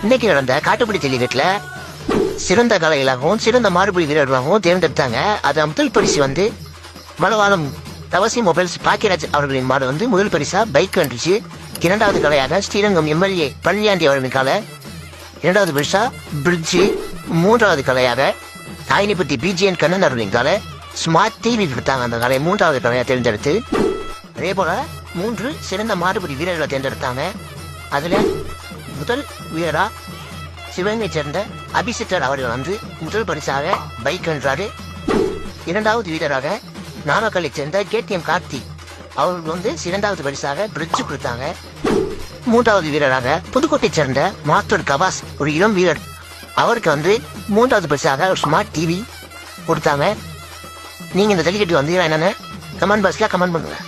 இன்னைக்கு நடந்த காட்டுப்படி ஜல்லிக்கட்டுல சிறந்த கலைகளாகவும் சிறந்த மாறுபடி வீரர்களாகவும் தேர்ந்தெடுத்தாங்க. அது முதல் பரிசு வந்து வளவாளம் தவசி மொபைல்ஸ் பாக்கியராஜ் அவர்களின் மாடு வந்து முதல் பரிசா பைக் வந்துச்சு. இரண்டாவது கலையாக ஸ்ரீரங்கம் எம்எல்ஏ பழனியாண்டி அவர்களின் காலை இரண்டாவது பரிசா பிரிட்ஜு. மூன்றாவது கலையாக தாயினிப்பட்டி பிஜிஎன் கண்ணன் அவர்களின் காலை ஸ்மார்ட் டிவி கொடுத்தாங்க. அந்த கலை மூன்றாவது கலையை தேர்ந்தெடுத்து அதே போல 3 சிறந்த மாறுபடி வீரர்களை தேர்ந்தெடுத்தாங்க. அதுல முதல் வீரரா சிவகங்கை சேர்ந்த அபிசித்தர் அவர்கள் வந்து முதல் பரிசாக பைக் வென்றாரு. இரண்டாவது வீரராக நாமக்கல்லை சேர்ந்த கேடிஎம் கார்த்தி அவர்கள் வந்து இரண்டாவது பரிசாக பிரிட்ஜ் கொடுத்தாங்க. மூன்றாவது வீரராக புதுக்கோட்டை சேர்ந்த மாஸ்டர் கபாஸ் ஒரு இளம் வீரர் அவருக்கு வந்து மூன்றாவது பரிசாக ஒரு ஸ்மார்ட் டிவி கொடுத்தாங்க. நீங்க இந்த ஜல்லிக்கட்டு வந்தீங்கன்னா என்னன்னு கமெண்ட் பாக்ஸ்ல கமெண்ட் பண்ணுங்க.